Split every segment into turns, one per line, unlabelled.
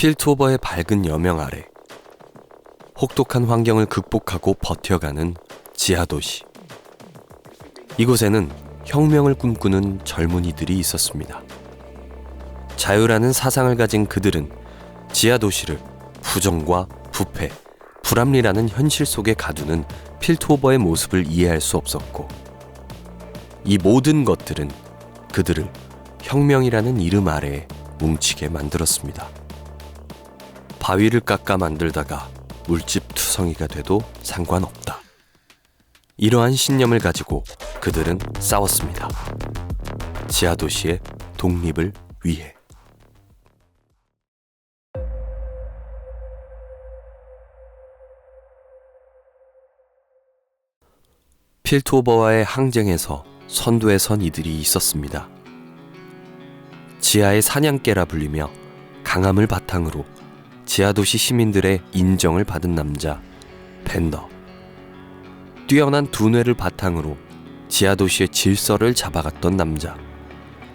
필토버의 밝은 여명 아래 혹독한 환경을 극복하고 버텨가는 지하도시. 이곳에는 혁명을 꿈꾸는 젊은이들이 있었습니다. 자유라는 사상을 가진 그들은 지하도시를 부정과 부패, 불합리라는 현실 속에 가두는 필토버의 모습을 이해할 수 없었고, 이 모든 것들은 그들을 혁명이라는 이름 아래에 뭉치게 만들었습니다. 바위를 깎아 만들다가 물집 투성이가 돼도 상관없다. 이러한 신념을 가지고 그들은 싸웠습니다. 지하도시의 독립을 위해. 필토버와의 항쟁에서 선두에 선 이들이 있었습니다. 지하의 사냥개라 불리며 강함을 바탕으로 지하도시 시민들의 인정을 받은 남자 벤더. 뛰어난 두뇌를 바탕으로 지하도시의 질서를 잡아갔던 남자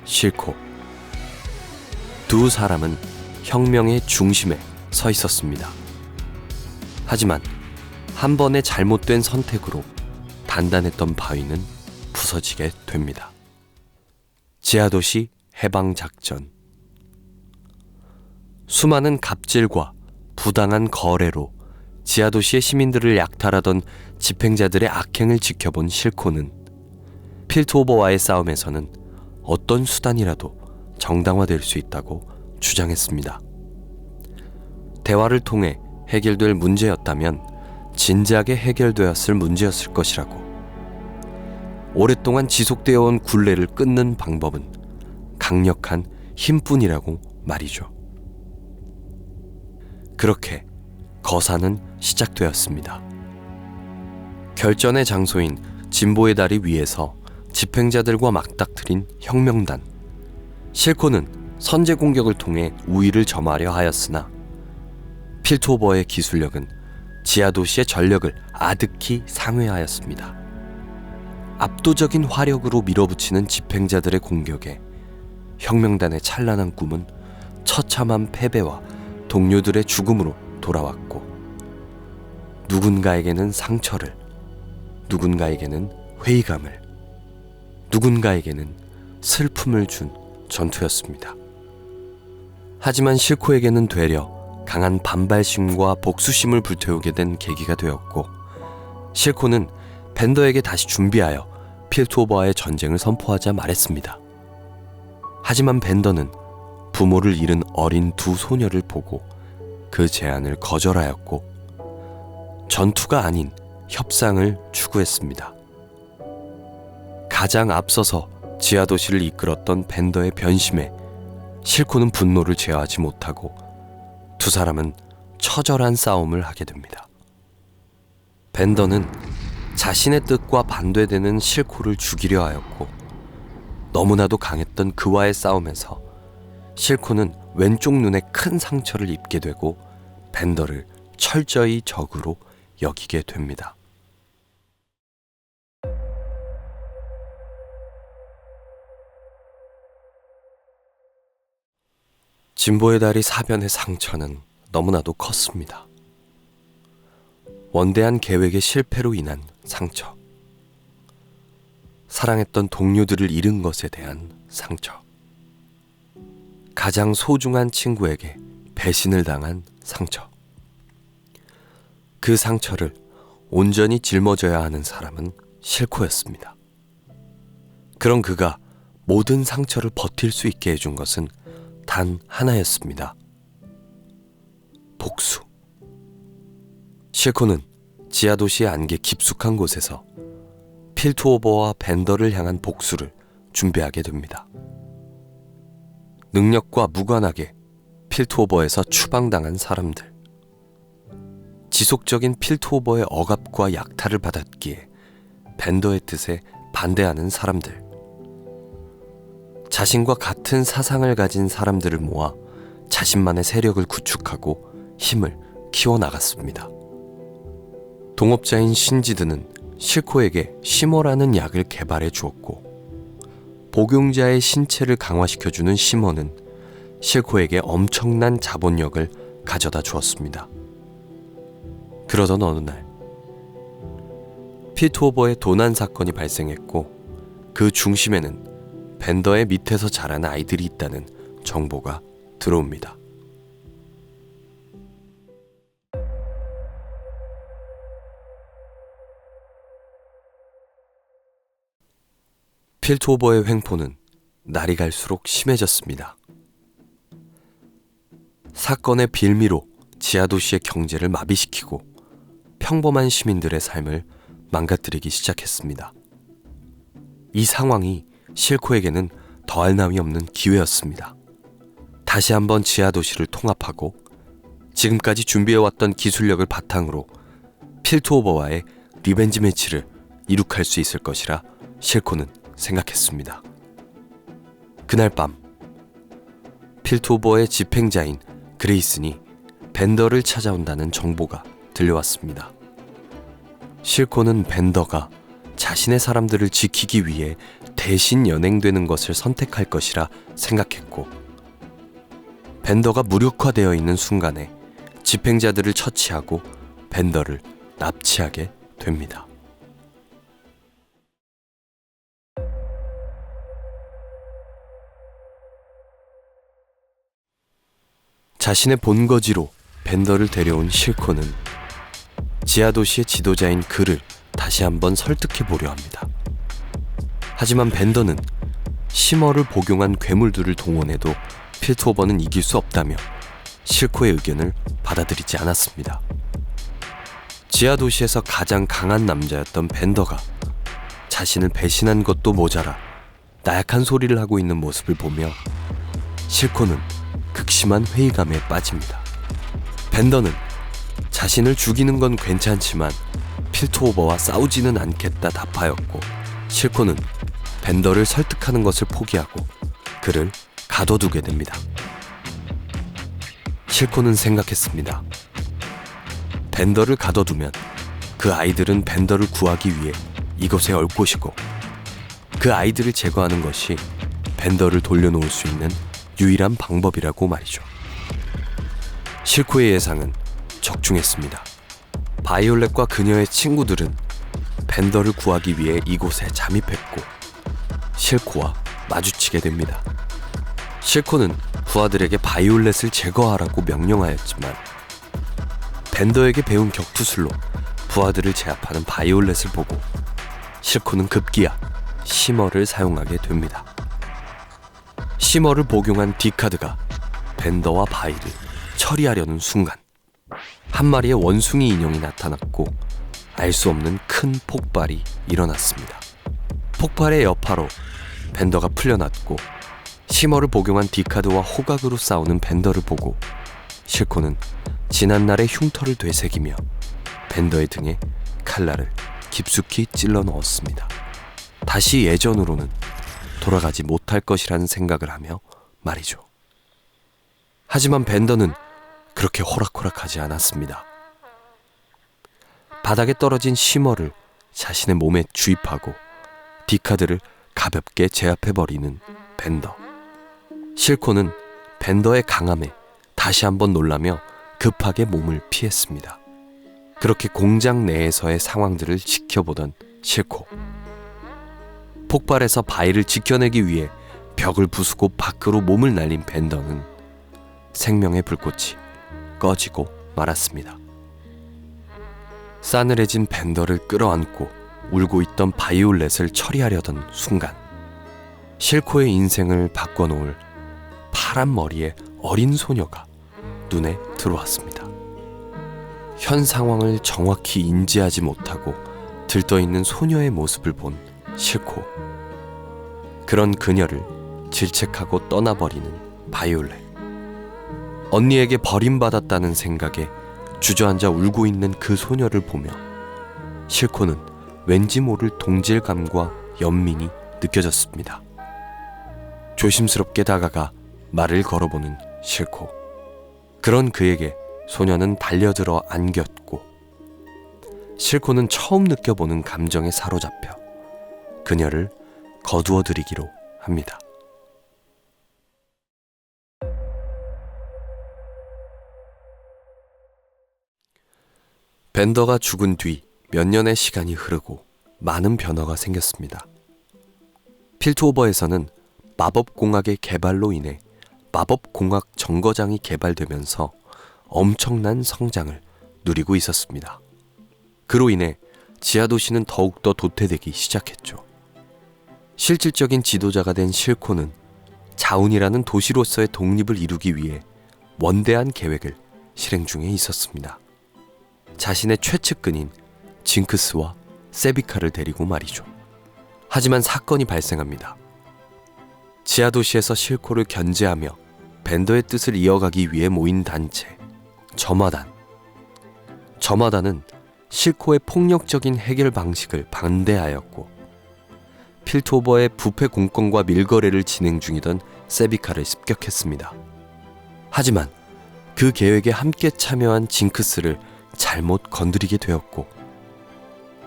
실코. 두 사람은 혁명의 중심에 서 있었습니다. 하지만 한 번의 잘못된 선택으로 단단했던 바위는 부서지게 됩니다. 지하도시 해방작전. 수많은 갑질과 부당한 거래로 지하도시의 시민들을 약탈하던 집행자들의 악행을 지켜본 실코는 필토버와의 싸움에서는 어떤 수단이라도 정당화될 수 있다고 주장했습니다. 대화를 통해 해결될 문제였다면 진지하게 해결되었을 문제였을 것이라고. 오랫동안 지속되어 온 굴레를 끊는 방법은 강력한 힘뿐이라고 말이죠. 그렇게 거사는 시작되었습니다. 결전의 장소인 진보의 다리 위에서 집행자들과 맞닥뜨린 혁명단. 실코는 선제 공격을 통해 우위를 점하려 하였으나 필토버의 기술력은 지하도시의 전력을 아득히 상회하였습니다. 압도적인 화력으로 밀어붙이는 집행자들의 공격에 혁명단의 찬란한 꿈은 처참한 패배와 동료들의 죽음으로 돌아왔고, 누군가에게는 상처를, 누군가에게는 회의감을, 누군가에게는 슬픔을 준 전투였습니다. 하지만 실코에게는 되려 강한 반발심과 복수심을 불태우게 된 계기가 되었고, 실코는 벤더에게 다시 준비하여 필토버와의 전쟁을 선포하자 말했습니다. 하지만 벤더는 부모를 잃은 어린 두 소녀를 보고 그 제안을 거절하였고, 전투가 아닌 협상을 추구했습니다. 가장 앞서서 지하도시를 이끌었던 벤더의 변심에 실코는 분노를 제어하지 못하고 두 사람은 처절한 싸움을 하게 됩니다. 벤더는 자신의 뜻과 반대되는 실코를 죽이려 하였고, 너무나도 강했던 그와의 싸움에서 실코는 왼쪽 눈에 큰 상처를 입게 되고 벤더를 철저히 적으로 여기게 됩니다. 진보의 다리 사변의 상처는 너무나도 컸습니다. 원대한 계획의 실패로 인한 상처, 사랑했던 동료들을 잃은 것에 대한 상처, 가장 소중한 친구에게 배신을 당한 상처. 그 상처를 온전히 짊어져야 하는 사람은 실코였습니다. 그런 그가 모든 상처를 버틸 수 있게 해준 것은 단 하나였습니다. 복수. 실코는 지하도시의 안개 깊숙한 곳에서 필토버와 벤더를 향한 복수를 준비하게 됩니다. 능력과 무관하게 필토버에서 추방당한 사람들, 지속적인 필토버의 억압과 약탈을 받았기에 벤더의 뜻에 반대하는 사람들, 자신과 같은 사상을 가진 사람들을 모아 자신만의 세력을 구축하고 힘을 키워나갔습니다. 동업자인 신지드는 실코에게 시머라는 약을 개발해 주었고, 복용자의 신체를 강화시켜주는 시머는 실코에게 엄청난 자본력을 가져다 주었습니다. 그러던 어느 날 피트오버의 도난 사건이 발생했고 그 중심에는 벤더의 밑에서 자란 아이들이 있다는 정보가 들어옵니다. 필트오버의 횡포는 날이 갈수록 심해졌습니다. 사건의 빌미로 지하도시의 경제를 마비시키고 평범한 시민들의 삶을 망가뜨리기 시작했습니다. 이 상황이 실코에게는 더할 나위 없는 기회였습니다. 다시 한번 지하도시를 통합하고 지금까지 준비해왔던 기술력을 바탕으로 필트오버와의 리벤지 매치를 이룩할 수 있을 것이라 실코는 생각했습니다. 그날 밤 필트오버의 집행자인 그레이슨이 벤더를 찾아온다는 정보가 들려왔습니다. 실코는 벤더가 자신의 사람들을 지키기 위해 대신 연행되는 것을 선택할 것이라 생각했고 벤더가 무력화되어 있는 순간에 집행자들을 처치하고 벤더를 납치하게 됩니다. 자신의 본거지로 벤더를 데려온 실코는 지하도시의 지도자인 그를 다시 한번 설득해보려 합니다. 하지만 벤더는 시머를 복용한 괴물들을 동원해도 필트오버는 이길 수 없다며 실코의 의견을 받아들이지 않았습니다. 지하도시에서 가장 강한 남자였던 벤더가 자신을 배신한 것도 모자라 나약한 소리를 하고 있는 모습을 보며 실코는 극심한 회의감에 빠집니다. 벤더는 자신을 죽이는 건 괜찮지만 필트오버와 싸우지는 않겠다 답하였고 실코는 벤더를 설득하는 것을 포기하고 그를 가둬두게 됩니다. 실코는 생각했습니다. 벤더를 가둬두면 그 아이들은 벤더를 구하기 위해 이곳에 올 것이고 그 아이들을 제거하는 것이 벤더를 돌려놓을 수 있는 유일한 방법이라고 말이죠. 실코의 예상은 적중했습니다. 바이올렛과 그녀의 친구들은 벤더를 구하기 위해 이곳에 잠입했고 실코와 마주치게 됩니다. 실코는 부하들에게 바이올렛을 제거하라고 명령하였지만 벤더에게 배운 격투술로 부하들을 제압하는 바이올렛을 보고 실코는 급기야 시머를 사용하게 됩니다. 시머를 복용한 디카드가 벤더와 바이를 처리하려는 순간 한 마리의 원숭이 인형이 나타났고 알 수 없는 큰 폭발이 일어났습니다. 폭발의 여파로 벤더가 풀려났고 시머를 복용한 디카드와 호각으로 싸우는 벤더를 보고 실코는 지난날의 흉터를 되새기며 벤더의 등에 칼날을 깊숙이 찔러 넣었습니다. 다시 예전으로는 돌아가지 못할 것이라는 생각을 하며 말이죠. 하지만 벤더는 그렇게 호락호락하지 않았습니다. 바닥에 떨어진 시머를 자신의 몸에 주입하고 디카드를 가볍게 제압해버리는 벤더. 실코는 벤더의 강함에 다시 한번 놀라며 급하게 몸을 피했습니다. 그렇게 공장 내에서의 상황들을 지켜보던 실코. 폭발에서 바이를 지켜내기 위해 벽을 부수고 밖으로 몸을 날린 벤더는 생명의 불꽃이 꺼지고 말았습니다. 싸늘해진 벤더를 끌어안고 울고 있던 바이올렛을 처리하려던 순간 실코의 인생을 바꿔놓을 파란 머리의 어린 소녀가 눈에 들어왔습니다. 현 상황을 정확히 인지하지 못하고 들떠있는 소녀의 모습을 본 실코. 그런 그녀를 질책하고 떠나버리는 바이올렛. 언니에게 버림받았다는 생각에 주저앉아 울고 있는 그 소녀를 보며 실코는 왠지 모를 동질감과 연민이 느껴졌습니다. 조심스럽게 다가가 말을 걸어보는 실코. 그런 그에게 소녀는 달려들어 안겼고 실코는 처음 느껴보는 감정에 사로잡혀 그녀를 거두어들이기로 합니다. 벤더가 죽은 뒤 몇 년의 시간이 흐르고 많은 변화가 생겼습니다. 필트오버에서는 마법공학의 개발로 인해 마법공학 정거장이 개발되면서 엄청난 성장을 누리고 있었습니다. 그로 인해 지하도시는 더욱더 도태되기 시작했죠. 실질적인 지도자가 된 실코는 자운이라는 도시로서의 독립을 이루기 위해 원대한 계획을 실행 중에 있었습니다. 자신의 최측근인 징크스와 세비카를 데리고 말이죠. 하지만 사건이 발생합니다. 지하도시에서 실코를 견제하며 벤더의 뜻을 이어가기 위해 모인 단체 저마단. 저마단은 실코의 폭력적인 해결 방식을 반대하였고 필트오버의 부패 공권과 밀거래를 진행 중이던 세비카를 습격했습니다. 하지만 그 계획에 함께 참여한 징크스를 잘못 건드리게 되었고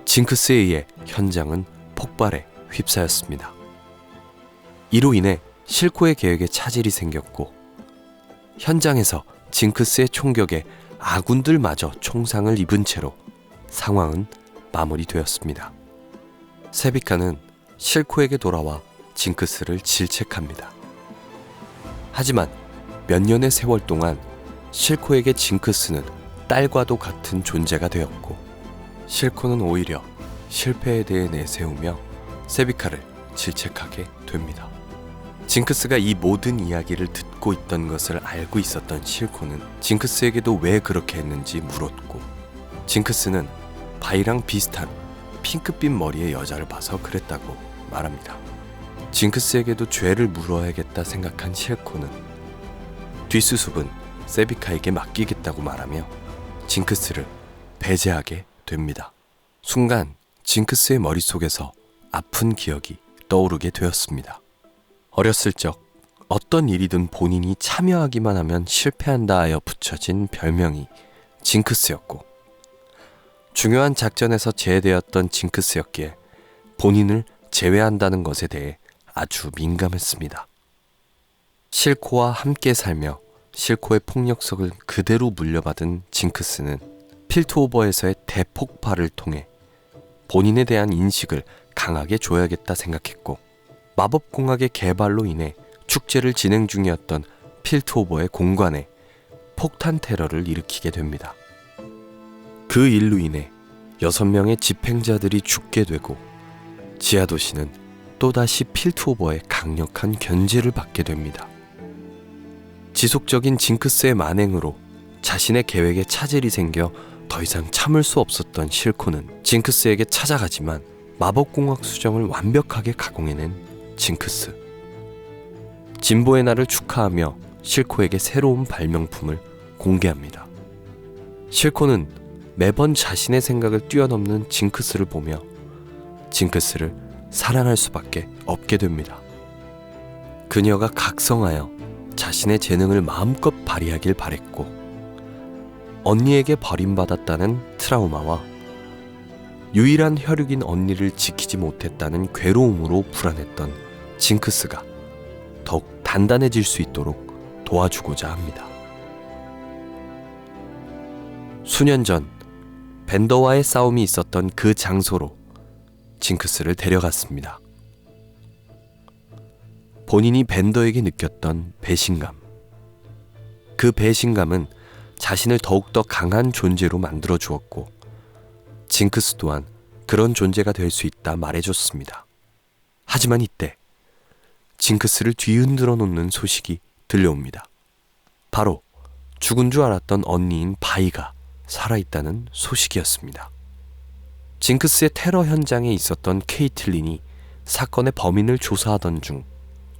징크스에 의해 현장은 폭발에 휩싸였습니다. 이로 인해 실코의 계획에 차질이 생겼고 현장에서 징크스의 총격에 아군들마저 총상을 입은 채로 상황은 마무리되었습니다. 세비카는 실코에게 돌아와 징크스를 질책합니다. 하지만 몇 년의 세월 동안 실코에게 징크스는 딸과도 같은 존재가 되었고 실코는 오히려 실패에 대해 내세우며 세비카를 질책하게 됩니다. 징크스가 이 모든 이야기를 듣고 있던 것을 알고 있었던 실코는 징크스에게도 왜 그렇게 했는지 물었고 징크스는 바이랑 비슷한 핑크빛 머리의 여자를 봐서 그랬다고 말합니다. 징크스에게도 죄를 물어야겠다 생각한 실코는 뒷수습은 세비카에게 맡기겠다고 말하며 징크스를 배제하게 됩니다. 순간 징크스의 머릿속에서 아픈 기억이 떠오르게 되었습니다. 어렸을 적 어떤 일이든 본인이 참여하기만 하면 실패한다 하여 붙여진 별명이 징크스였고 중요한 작전에서 제외되었던 징크스였기에 본인을 제외한다는 것에 대해 아주 민감했습니다. 실코와 함께 살며 실코의 폭력성을 그대로 물려받은 징크스는 필트오버에서의 대폭발을 통해 본인에 대한 인식을 강하게 줘야겠다 생각했고 마법공학의 개발로 인해 축제를 진행 중이었던 필트오버의 공간에 폭탄 테러를 일으키게 됩니다. 그 일로 인해 6명의 집행자들이 죽게 되고 지하도시는 또다시 필트오버의 강력한 견제를 받게 됩니다. 지속적인 징크스의 만행으로 자신의 계획에 차질이 생겨 더 이상 참을 수 없었던 실코는 징크스에게 찾아가지만 마법공학 수정을 완벽하게 가공해낸 징크스. 진보의 날을 축하하며 실코에게 새로운 발명품을 공개합니다. 실코는 매번 자신의 생각을 뛰어넘는 징크스를 보며 징크스를 사랑할 수밖에 없게 됩니다. 그녀가 각성하여 자신의 재능을 마음껏 발휘하길 바랬고 언니에게 버림받았다는 트라우마와 유일한 혈육인 언니를 지키지 못했다는 괴로움으로 불안했던 징크스가 더욱 단단해질 수 있도록 도와주고자 합니다. 수년 전 벤더와의 싸움이 있었던 그 장소로 징크스를 데려갔습니다. 본인이 벤더에게 느꼈던 배신감. 그 배신감은 자신을 더욱더 강한 존재로 만들어 주었고 징크스 또한 그런 존재가 될 수 있다 말해줬습니다. 하지만 이때 징크스를 뒤흔들어 놓는 소식이 들려옵니다. 바로 죽은 줄 알았던 언니인 바이가 살아있다는 소식이었습니다. 징크스의 테러 현장에 있었던 케이틀린이 사건의 범인을 조사하던 중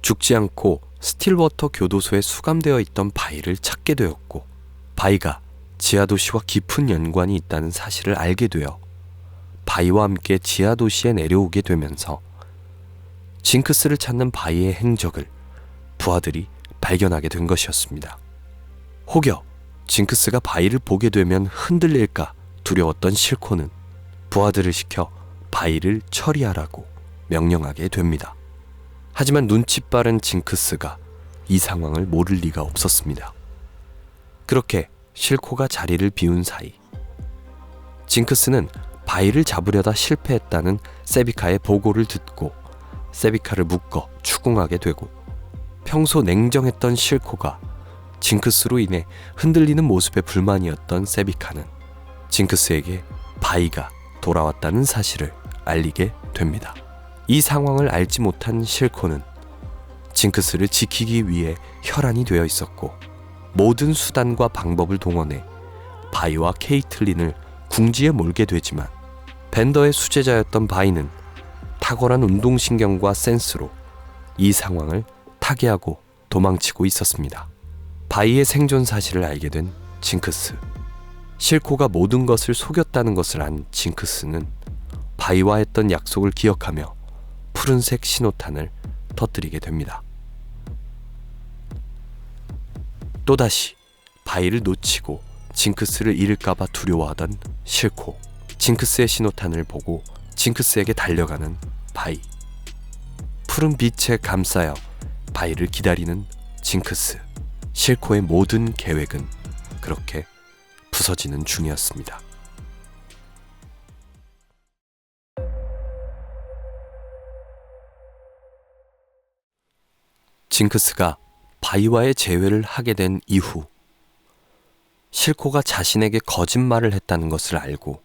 죽지 않고 스틸워터 교도소에 수감되어 있던 바이를 찾게 되었고 바이가 지하도시와 깊은 연관이 있다는 사실을 알게 되어 바이와 함께 지하도시에 내려오게 되면서 징크스를 찾는 바이의 행적을 부하들이 발견하게 된 것이었습니다. 혹여 징크스가 바이를 보게 되면 흔들릴까 두려웠던 실코는 부하들을 시켜 바이를 처리하라고 명령하게 됩니다. 하지만 눈치 빠른 징크스가 이 상황을 모를 리가 없었습니다. 그렇게 실코가 자리를 비운 사이 징크스는 바이를 잡으려다 실패했다는 세비카의 보고를 듣고 세비카를 묶어 추궁하게 되고, 평소 냉정했던 실코가 징크스로 인해 흔들리는 모습에 불만이었던 세비카는 징크스에게 바이가 돌아왔다는 사실을 알리게 됩니다. 이 상황을 알지 못한 실코는 징크스를 지키기 위해 혈안이 되어 있었고, 모든 수단과 방법을 동원해 바이와 케이틀린을 궁지에 몰게 되지만, 벤더의 수제자였던 바이는 탁월한 운동신경과 센스로 이 상황을 타개하고 도망치고 있었습니다. 바이의 생존 사실을 알게 된 징크스. 실코가 모든 것을 속였다는 것을 안 징크스는 바이와 했던 약속을 기억하며 푸른색 신호탄을 터뜨리게 됩니다. 또다시 바이를 놓치고 징크스를 잃을까봐 두려워하던 실코. 징크스의 신호탄을 보고 징크스에게 달려가는 바이. 푸른 빛에 감싸여 바이를 기다리는 징크스. 실코의 모든 계획은 그렇게 부서지는 중이었습니다. 징크스가 바이와의 재회를 하게 된 이후, 실코가 자신에게 거짓말을 했다는 것을 알고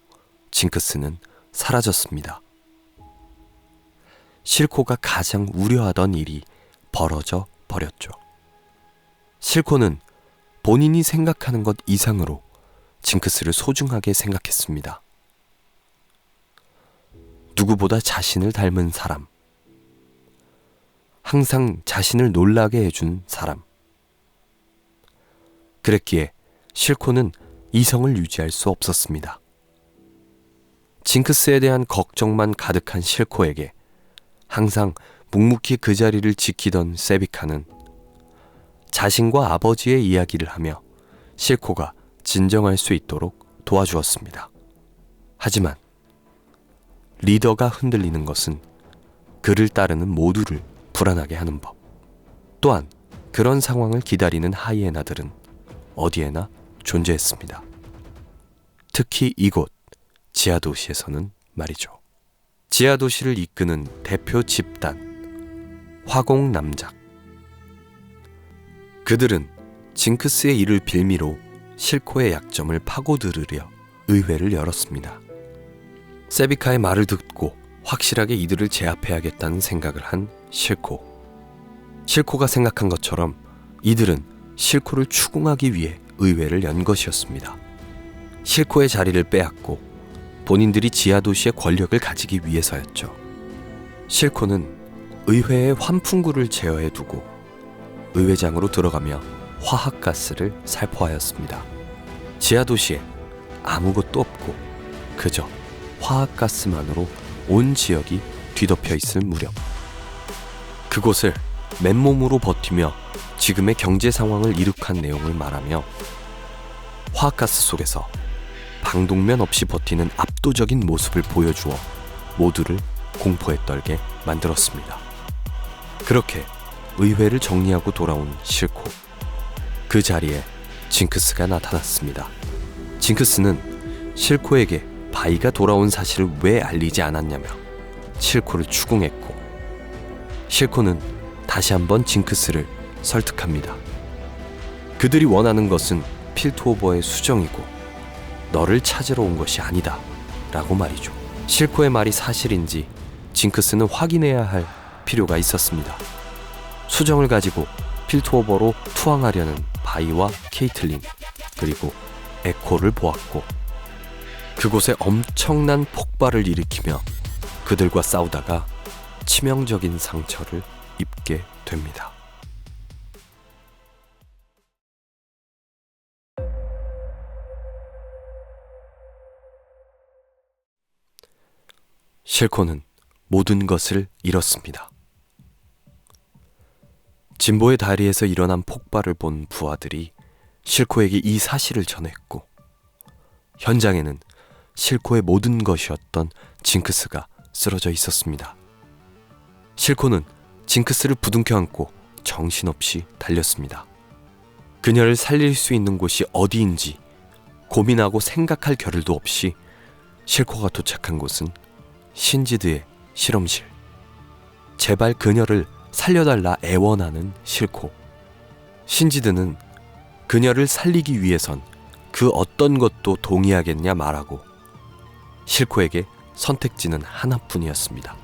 징크스는 사라졌습니다. 실코가 가장 우려하던 일이 벌어져 버렸죠. 실코는 본인이 생각하는 것 이상으로 징크스를 소중하게 생각했습니다. 누구보다 자신을 닮은 사람, 항상 자신을 놀라게 해준 사람. 그랬기에 실코는 이성을 유지할 수 없었습니다. 징크스에 대한 걱정만 가득한 실코에게 항상 묵묵히 그 자리를 지키던 세비카는 자신과 아버지의 이야기를 하며 실코가 진정할 수 있도록 도와주었습니다. 하지만 리더가 흔들리는 것은 그를 따르는 모두를 불안하게 하는 법. 또한 그런 상황을 기다리는 하이에나들은 어디에나 존재했습니다. 특히 이곳 지하도시에서는 말이죠. 지하도시를 이끄는 대표 집단 화공남작. 그들은 징크스의 일을 빌미로 실코의 약점을 파고들으려 의회를 열었습니다. 세비카의 말을 듣고 확실하게 이들을 제압해야겠다는 생각을 한 실코. 실코가 생각한 것처럼 이들은 실코를 추궁하기 위해 의회를 연 것이었습니다. 실코의 자리를 빼앗고 본인들이 지하도시의 권력을 가지기 위해서였죠. 실코는 의회의 환풍구를 제어해 두고 의회장으로 들어가며 화학가스를 살포하였습니다. 지하도시에 아무것도 없고 그저 화학가스만으로 온 지역이 뒤덮여 있을 무렵, 그곳을 맨몸으로 버티며 지금의 경제 상황을 이룩한 내용을 말하며 화학가스 속에서 방독면 없이 버티는 압도적인 모습을 보여주어 모두를 공포에 떨게 만들었습니다. 그렇게 의회를 정리하고 돌아온 실코. 그 자리에 징크스가 나타났습니다. 징크스는 실코에게 바이가 돌아온 사실을 왜 알리지 않았냐며 실코를 추궁했고, 실코는 다시 한번 징크스를 설득합니다. 그들이 원하는 것은 필트오버의 수정이고 너를 찾으러 온 것이 아니다 라고 말이죠. 실코의 말이 사실인지 징크스는 확인해야 할 필요가 있었습니다. 수정을 가지고 필트오버로 투항하려는 바이와 케이틀린, 그리고 에코를 보았고 그곳에 엄청난 폭발을 일으키며 그들과 싸우다가 치명적인 상처를 입게 됩니다. 실코는 모든 것을 잃었습니다. 진보의 다리에서 일어난 폭발을 본 부하들이 실코에게 이 사실을 전했고, 현장에는 실코의 모든 것이었던 징크스가 쓰러져 있었습니다. 실코는 징크스를 부둥켜 안고 정신없이 달렸습니다. 그녀를 살릴 수 있는 곳이 어디인지 고민하고 생각할 겨를도 없이 실코가 도착한 곳은 신지드의 실험실. 제발 그녀를 살려달라 애원하는 실코. 신지드는 그녀를 살리기 위해선 그 어떤 것도 동의하겠냐 말하고 실코에게 선택지는 하나뿐이었습니다.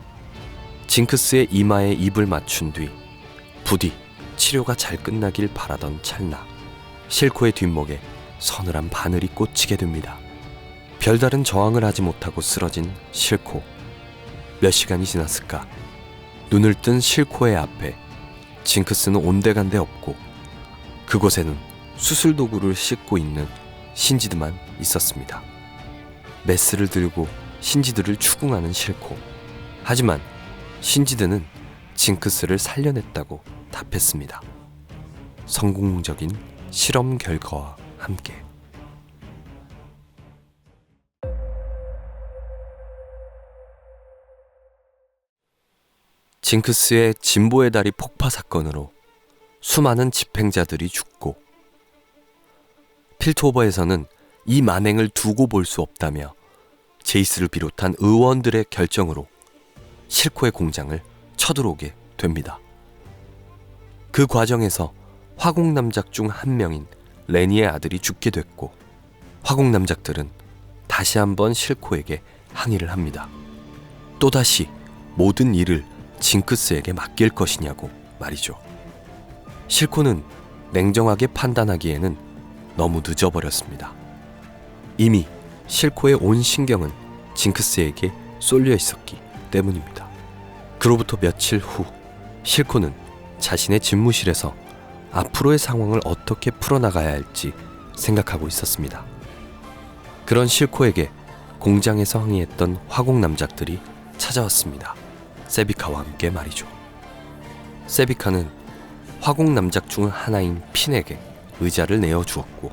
징크스의 이마에 입을 맞춘 뒤 부디 치료가 잘 끝나길 바라던 찰나 실코의 뒷목에 서늘한 바늘이 꽂히게 됩니다. 별다른 저항을 하지 못하고 쓰러진 실코. 몇 시간이 지났을까? 눈을 뜬 실코의 앞에 징크스는 온데간데 없고 그곳에는 수술 도구를 씻고 있는 신지드만 있었습니다. 메스를 들고 신지드를 추궁하는 실코. 하지만 신지드는 징크스를 살려냈다고 답했습니다. 성공적인 실험 결과와 함께. 징크스의 진보의 다리 폭파 사건으로 수많은 집행자들이 죽고 필토버에서는 이 만행을 두고 볼 수 없다며 제이스를 비롯한 의원들의 결정으로 실코의 공장을 쳐들어오게 됩니다. 그 과정에서 화공남작 중 한 명인 레니의 아들이 죽게 됐고 화공남작들은 다시 한번 실코에게 항의를 합니다. 또다시 모든 일을 징크스에게 맡길 것이냐고 말이죠. 실코는 냉정하게 판단하기에는 너무 늦어버렸습니다. 이미 실코의 온 신경은 징크스에게 쏠려 있었기 때문입니다. 그로부터 며칠 후 실코는 자신의 집무실에서 앞으로의 상황을 어떻게 풀어나가야 할지 생각하고 있었습니다. 그런 실코에게 공장에서 항의했던 화공남작들이 찾아왔습니다. 세비카와 함께 말이죠. 세비카는 화공남작 중 하나인 핀에게 의자를 내어주었고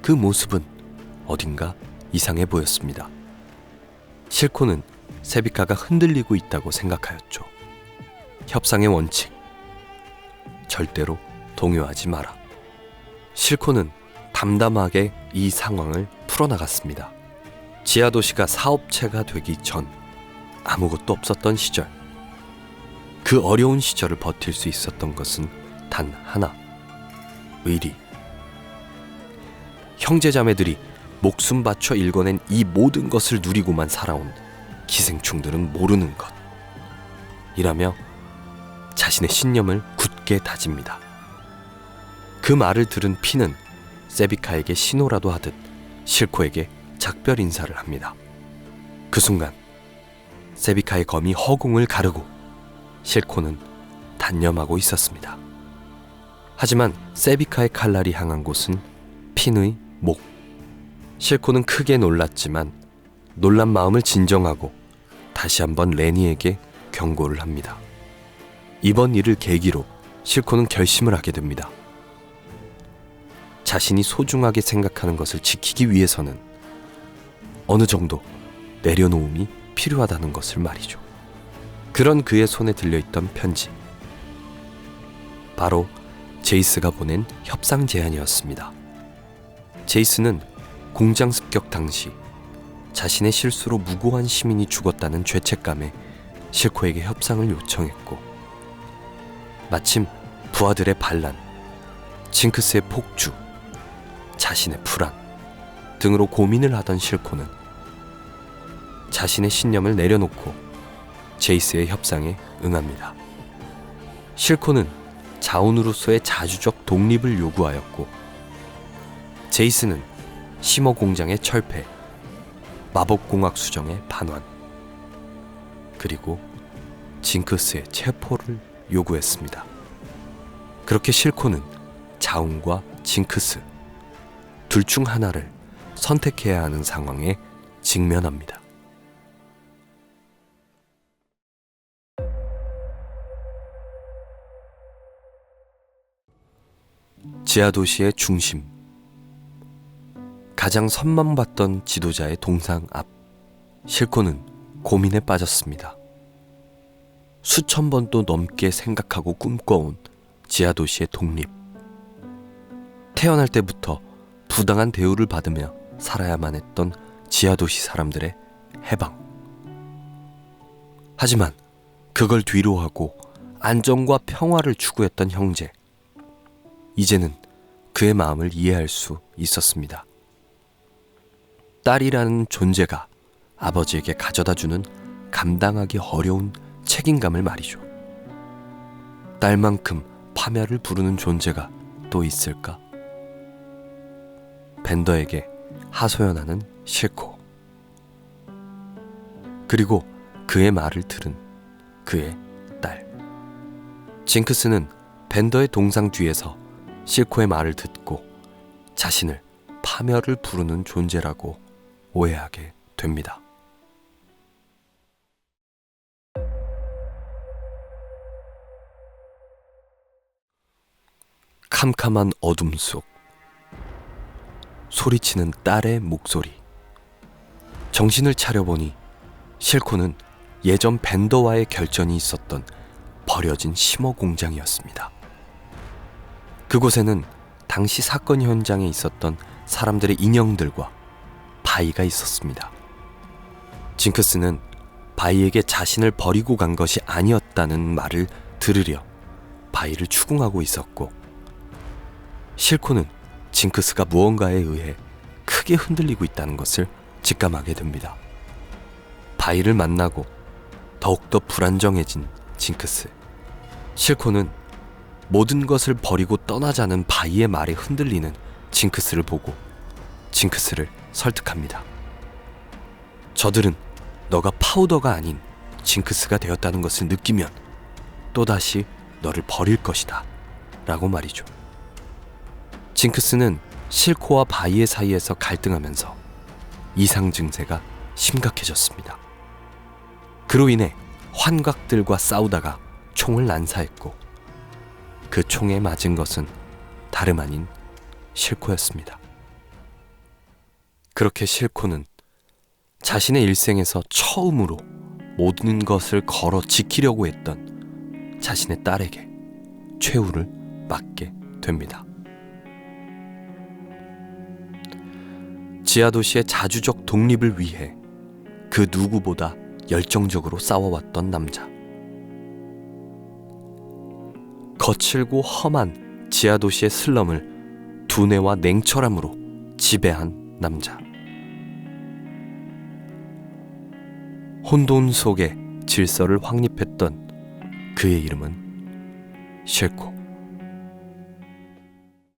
그 모습은 어딘가 이상해 보였습니다. 실코는 세비카가 흔들리고 있다고 생각하였죠. 협상의 원칙, 절대로 동요하지 마라. 실코는 담담하게 이 상황을 풀어나갔습니다. 지하도시가 사업체가 되기 전 아무것도 없었던 시절, 그 어려운 시절을 버틸 수 있었던 것은 단 하나, 의리. 형제자매들이 목숨 바쳐 일궈낸 이 모든 것을 누리고만 살아온 기생충들은 모르는 것 이라며 자신의 신념을 굳게 다집니다. 그 말을 들은 핀은 세비카에게 신호라도 하듯 실코에게 작별 인사를 합니다. 그 순간 세비카의 검이 허공을 가르고 실코는 단념하고 있었습니다. 하지만 세비카의 칼날이 향한 곳은 핀의 목. 실코는 크게 놀랐지만 놀란 마음을 진정하고 다시 한번 레니에게 경고를 합니다. 이번 일을 계기로 실코는 결심을 하게 됩니다. 자신이 소중하게 생각하는 것을 지키기 위해서는 어느 정도 내려놓음이 필요하다는 것을 말이죠. 그런 그의 손에 들려있던 편지, 바로 제이스가 보낸 협상 제안이었습니다. 제이스는 공장 습격 당시 자신의 실수로 무고한 시민이 죽었다는 죄책감에 실코에게 협상을 요청했고, 마침 부하들의 반란, 징크스의 폭주, 자신의 불안 등으로 고민을 하던 실코는 자신의 신념을 내려놓고 제이스의 협상에 응합니다. 실코는 자원으로서의 자주적 독립을 요구하였고, 제이스는 심어 공장의 철폐, 마법공학 수정의 반환, 그리고 징크스의 체포를 요구했습니다. 그렇게 실코는 자운과 징크스 둘 중 하나를 선택해야 하는 상황에 직면합니다. 지하도시의 중심, 가장 선망받던 지도자의 동상 앞, 실코는 고민에 빠졌습니다. 수천 번도 넘게 생각하고 꿈꿔온 지하도시의 독립. 태어날 때부터 부당한 대우를 받으며 살아야만 했던 지하도시 사람들의 해방. 하지만 그걸 뒤로하고 안정과 평화를 추구했던 형제. 이제는 그의 마음을 이해할 수 있었습니다. 딸이라는 존재가 아버지에게 가져다주는 감당하기 어려운 책임감을 말이죠. 딸만큼 파멸을 부르는 존재가 또 있을까? 벤더에게 하소연하는 실코. 그리고 그의 말을 들은 그의 딸. 징크스는 벤더의 동상 뒤에서 실코의 말을 듣고 자신을 파멸을 부르는 존재라고 오해하게 됩니다. 캄캄한 어둠 속 소리치는 딸의 목소리. 정신을 차려보니 실코는 예전 벤더와의 결전이 있었던 버려진 심어 공장이었습니다. 그곳에는 당시 사건 현장에 있었던 사람들의 인형들과 바이가 있었습니다. 징크스는 바이에게 자신을 버리고 간 것이 아니었다는 말을 들으려 바이를 추궁하고 있었고, 실코는 징크스가 무언가에 의해 크게 흔들리고 있다는 것을 직감하게 됩니다. 바이를 만나고 더욱더 불안정해진 징크스. 실코는 모든 것을 버리고 떠나자는 바이의 말에 흔들리는 징크스를 보고 징크스를 설득합니다. 저들은 너가 파우더가 아닌 징크스가 되었다는 것을 느끼면 또다시 너를 버릴 것이다 라고 말이죠. 징크스는 실코와 바이의 사이에서 갈등하면서 이상 증세가 심각해졌습니다. 그로 인해 환각들과 싸우다가 총을 난사했고, 그 총에 맞은 것은 다름 아닌 실코였습니다. 그렇게 실코는 자신의 일생에서 처음으로 모든 것을 걸어 지키려고 했던 자신의 딸에게 최후를 맞게 됩니다. 지하도시의 자주적 독립을 위해 그 누구보다 열정적으로 싸워왔던 남자. 거칠고 험한 지하도시의 슬럼을 두뇌와 냉철함으로 지배한 남자. 혼돈 속에 질서를 확립했던 그의 이름은 실코.